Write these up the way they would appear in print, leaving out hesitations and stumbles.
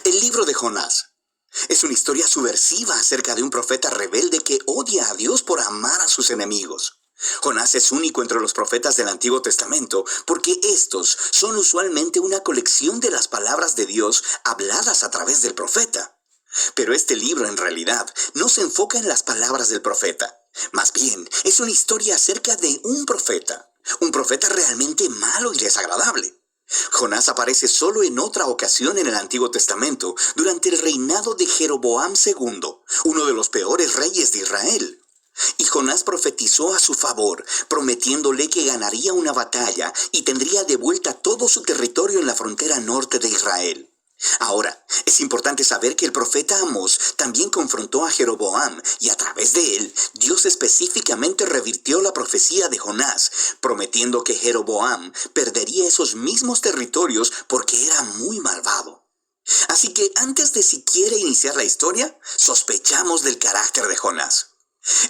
El libro de Jonás es una historia subversiva acerca de un profeta rebelde que odia a Dios por amar a sus enemigos. Jonás es único entre los profetas del Antiguo Testamento porque estos son usualmente una colección de las palabras de Dios habladas a través del profeta. Pero este libro en realidad no se enfoca en las palabras del profeta. Más bien, es una historia acerca de un profeta realmente malo y desagradable. Jonás aparece solo en otra ocasión en el Antiguo Testamento, durante el reinado de Jeroboam II, uno de los peores reyes de Israel. Y Jonás profetizó a su favor, prometiéndole que ganaría una batalla y tendría de vuelta todo su territorio en la frontera norte de Israel. Ahora, es importante saber que el profeta Amós también confrontó a Jeroboam y a través de él, Dios específicamente revirtió la profecía de Jonás, prometiendo que Jeroboam perdería esos mismos territorios porque era muy malvado. Así que antes de siquiera iniciar la historia, sospechamos del carácter de Jonás.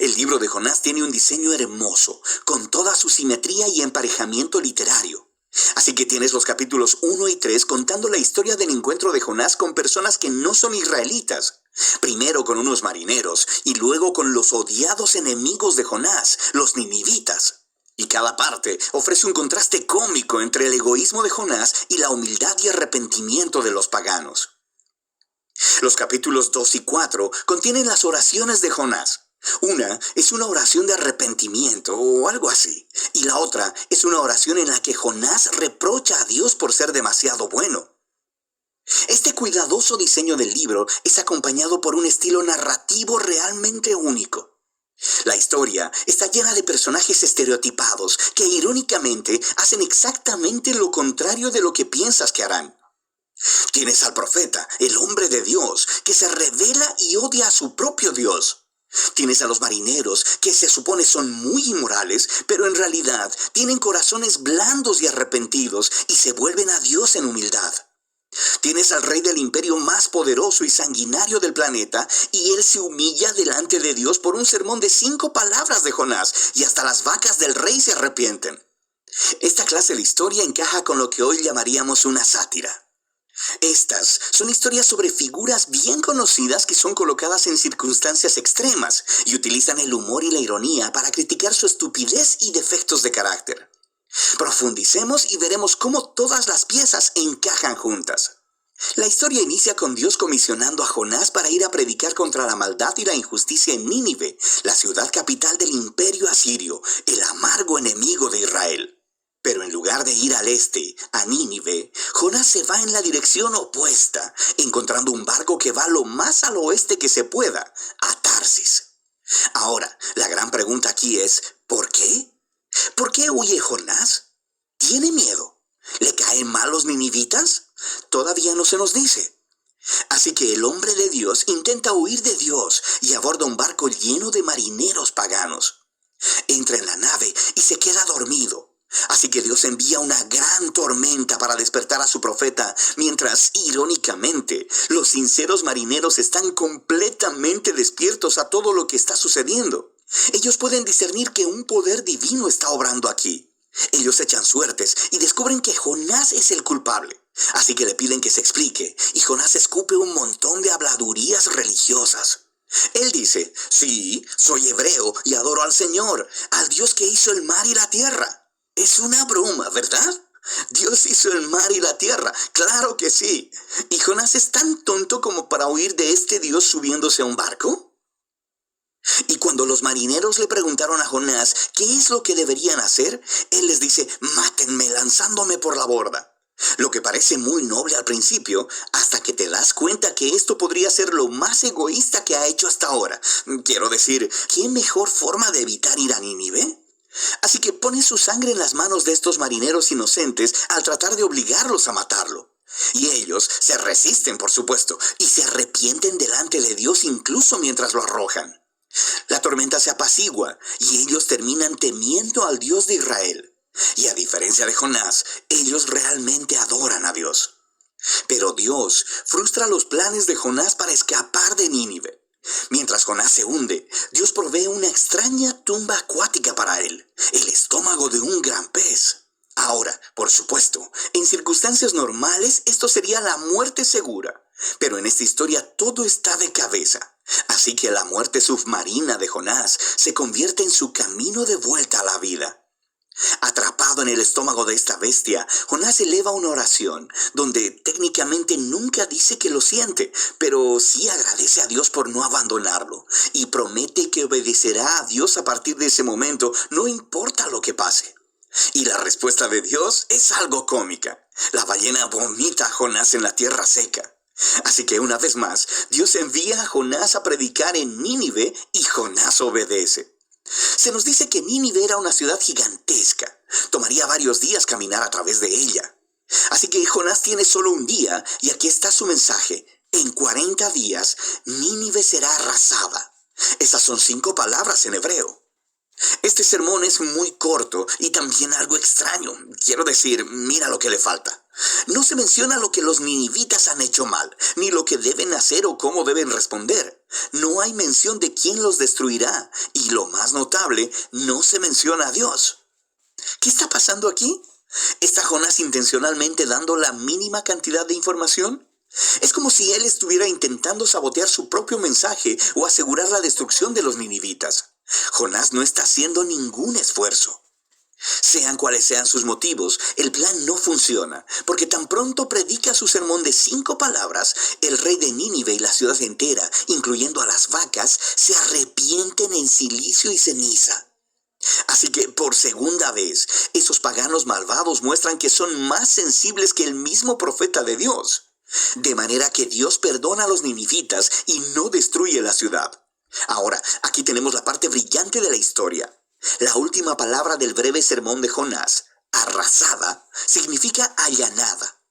El libro de Jonás tiene un diseño hermoso, con toda su simetría y emparejamiento literario. Así que tienes los capítulos 1 y 3 contando la historia del encuentro de Jonás con personas que no son israelitas. Primero con unos marineros y luego con los odiados enemigos de Jonás, los ninivitas. Y cada parte ofrece un contraste cómico entre el egoísmo de Jonás y la humildad y arrepentimiento de los paganos. Los capítulos 2 y 4 contienen las oraciones de Jonás. Una es una oración de arrepentimiento o algo así, y la otra es una oración en la que Jonás reprocha a Dios por ser demasiado bueno. Este cuidadoso diseño del libro es acompañado por un estilo narrativo realmente único. La historia está llena de personajes estereotipados que irónicamente hacen exactamente lo contrario de lo que piensas que harán. Tienes al profeta, el hombre de Dios, que se revela y odia a su propio Dios. Tienes a los marineros, que se supone son muy inmorales, pero en realidad tienen corazones blandos y arrepentidos y se vuelven a Dios en humildad. Tienes al rey del imperio más poderoso y sanguinario del planeta, y él se humilla delante de Dios por un sermón de 5 palabras de Jonás, y hasta las vacas del rey se arrepienten. Esta clase de historia encaja con lo que hoy llamaríamos una sátira. Estas son historias sobre figuras bien conocidas que son colocadas en circunstancias extremas y utilizan el humor y la ironía para criticar su estupidez y defectos de carácter. Profundicemos y veremos cómo todas las piezas encajan juntas. La historia inicia con Dios comisionando a Jonás para ir a predicar contra la maldad y la injusticia en Nínive, la ciudad capital del imperio asirio, el amargo enemigo de Israel. Pero en lugar de ir al este, a Nínive, Jonás se va en la dirección opuesta, encontrando un barco que va lo más al oeste que se pueda, a Tarsis. Ahora, la gran pregunta aquí es, ¿por qué? ¿Por qué huye Jonás? ¿Tiene miedo? ¿Le caen mal los ninivitas? Todavía no se nos dice. Así que el hombre de Dios intenta huir de Dios y aborda un barco lleno de marineros paganos. Entra en la nave y se queda dormido. Así que Dios envía una gran tormenta para despertar a su profeta, mientras, irónicamente, los sinceros marineros están completamente despiertos a todo lo que está sucediendo. Ellos pueden discernir que un poder divino está obrando aquí. Ellos echan suertes y descubren que Jonás es el culpable. Así que le piden que se explique, y Jonás escupe un montón de habladurías religiosas. Él dice, sí, soy hebreo y adoro al Señor, al Dios que hizo el mar y la tierra. Es una broma, ¿verdad? Dios hizo el mar y la tierra, claro que sí. ¿Y Jonás es tan tonto como para huir de este Dios subiéndose a un barco? Y cuando los marineros le preguntaron a Jonás qué es lo que deberían hacer, él les dice, mátenme lanzándome por la borda. Lo que parece muy noble al principio, hasta que te das cuenta que esto podría ser lo más egoísta que ha hecho hasta ahora. Quiero decir, ¿qué mejor forma de evitar ir a Nínive? Así que pone su sangre en las manos de estos marineros inocentes al tratar de obligarlos a matarlo. Y ellos se resisten, por supuesto, y se arrepienten delante de Dios incluso mientras lo arrojan. La tormenta se apacigua y ellos terminan temiendo al Dios de Israel. Y a diferencia de Jonás, ellos realmente adoran a Dios. Pero Dios frustra los planes de Jonás para escapar de Nínive. Mientras Jonás se hunde, Dios provee una extraña tumba acuática para él, el estómago de un gran pez. Ahora, por supuesto, en circunstancias normales esto sería la muerte segura, pero en esta historia todo está de cabeza. Así que la muerte submarina de Jonás se convierte en su camino de vuelta a la vida. Atrapado en el estómago de esta bestia, Jonás eleva una oración donde técnicamente nunca dice que lo siente, pero sí agradece a Dios por no abandonarlo y promete que obedecerá a Dios a partir de ese momento, no importa lo que pase. Y la respuesta de Dios es algo cómica. La ballena vomita a Jonás en la tierra seca. Así que una vez más, Dios envía a Jonás a predicar en Nínive y Jonás obedece. Se nos dice que Nínive era una ciudad gigantesca. Tomaría varios días caminar a través de ella. Así que Jonás tiene solo un día y aquí está su mensaje. En 40 días, Nínive será arrasada. Esas son 5 palabras en hebreo. Este sermón es muy corto y también algo extraño. Quiero decir, mira lo que le falta. No se menciona lo que los ninivitas han hecho mal, ni lo que deben hacer o cómo deben responder. No hay mención de quién los destruirá, y lo más notable, no se menciona a Dios. ¿Qué está pasando aquí? ¿Está Jonás intencionalmente dando la mínima cantidad de información? Es como si él estuviera intentando sabotear su propio mensaje o asegurar la destrucción de los ninivitas. Jonás no está haciendo ningún esfuerzo. Sean cuales sean sus motivos, el plan no funciona, porque tan pronto predica su sermón de 5 palabras, el rey de Nínive y la ciudad entera, incluyendo a las vacas, se arrepienten en silicio y ceniza. Así que, por segunda vez, esos paganos malvados muestran que son más sensibles que el mismo profeta de Dios. De manera que Dios perdona a los ninivitas y no destruye la ciudad. Ahora, aquí tenemos la parte brillante de la historia. La última palabra del breve sermón de Jonás, arrasada, significa allanada.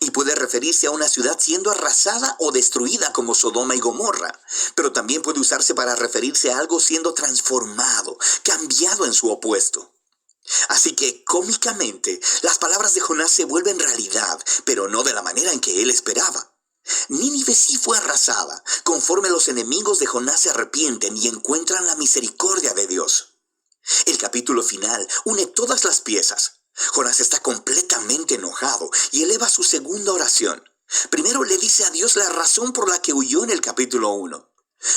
Y puede referirse a una ciudad siendo arrasada o destruida como Sodoma y Gomorra. Pero también puede usarse para referirse a algo siendo transformado, cambiado en su opuesto. Así que, cómicamente, las palabras de Jonás se vuelven realidad, pero no de la manera en que él esperaba. Nínive sí fue arrasada, conforme los enemigos de Jonás se arrepienten y encuentran la misericordia de Dios. El capítulo final une todas las piezas. Jonás está completamente enojado y eleva su segunda oración. Primero le dice a Dios la razón por la que huyó en el capítulo 1.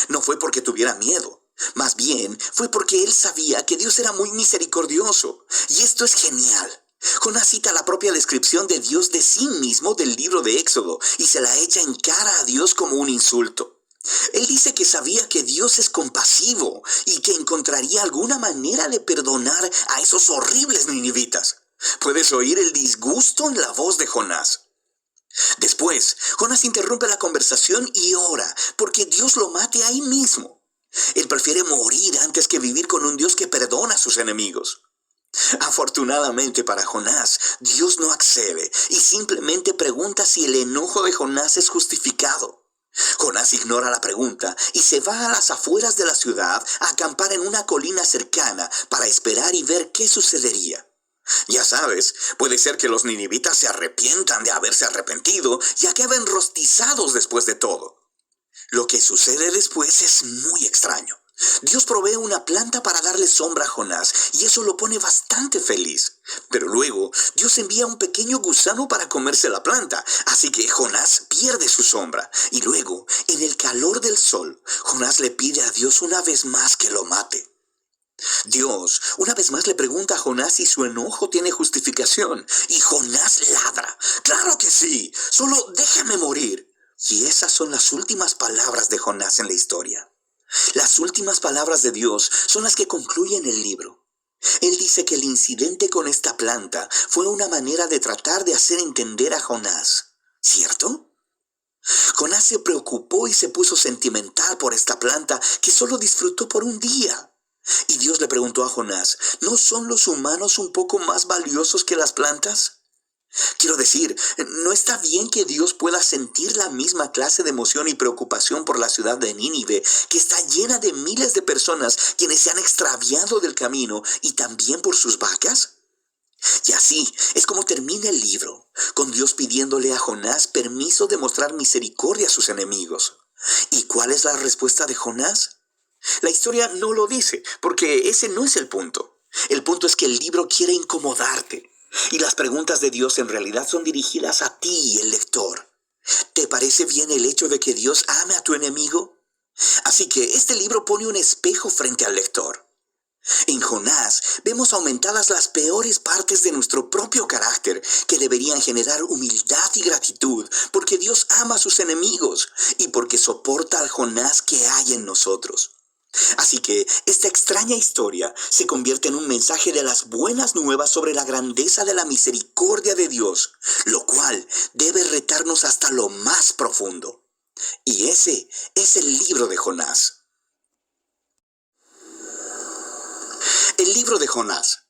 No fue porque tuviera miedo. Más bien, fue porque él sabía que Dios era muy misericordioso. Y esto es genial. Jonás cita la propia descripción de Dios de sí mismo del libro de Éxodo y se la echa en cara a Dios como un insulto. Él dice que sabía que Dios es compasivo y que encontraría alguna manera de perdonar a esos horribles ninivitas. Puedes oír el disgusto en la voz de Jonás. Después, Jonás interrumpe la conversación y ora porque Dios lo mate ahí mismo. Él prefiere morir antes que vivir con un Dios que perdona a sus enemigos. Afortunadamente para Jonás, Dios no accede y simplemente pregunta si el enojo de Jonás es justificado. Jonás ignora la pregunta y se va a las afueras de la ciudad a acampar en una colina cercana para esperar y ver qué sucedería. Ya sabes, puede ser que los ninivitas se arrepientan de haberse arrepentido y acaben rostizados después de todo. Lo que sucede después es muy extraño. Dios provee una planta para darle sombra a Jonás y eso lo pone bastante feliz. Pero luego Dios envía un pequeño gusano para comerse la planta, así que Jonás pierde su sombra. Y luego, en el calor del sol, Jonás le pide a Dios una vez más que lo mate. Dios una vez más le pregunta a Jonás si su enojo tiene justificación. Y Jonás ladra. ¡Claro que sí! ¡Solo déjame morir! Y esas son las últimas palabras de Jonás en la historia. Las últimas palabras de Dios son las que concluyen el libro. Él dice que el incidente con esta planta fue una manera de tratar de hacer entender a Jonás. ¿Cierto? Jonás se preocupó y se puso sentimental por esta planta que solo disfrutó por un día. Y Dios le preguntó a Jonás, ¿no son los humanos un poco más valiosos que las plantas? Quiero decir, ¿no está bien que Dios pueda sentir la misma clase de emoción y preocupación por la ciudad de Nínive, que está llena de miles de personas quienes se han extraviado del camino y también por sus vacas? Y así es como termina el libro, con Dios pidiéndole a Jonás permiso de mostrar misericordia a sus enemigos. ¿Y cuál es la respuesta de Jonás? La historia no lo dice, porque ese no es el punto. El punto es que el libro quiere incomodarte. Y las preguntas de Dios en realidad son dirigidas a ti, el lector. ¿Te parece bien el hecho de que Dios ame a tu enemigo? Así que este libro pone un espejo frente al lector. En Jonás vemos aumentadas las peores partes de nuestro propio carácter, que deberían generar humildad y gratitud, porque Dios ama a sus enemigos y porque soporta al Jonás que hay en nosotros. Así que esta extraña historia se convierte en un mensaje de las buenas nuevas sobre la grandeza de la misericordia de Dios, lo cual debe retarnos hasta lo más profundo. Y ese es el libro de Jonás. El libro de Jonás.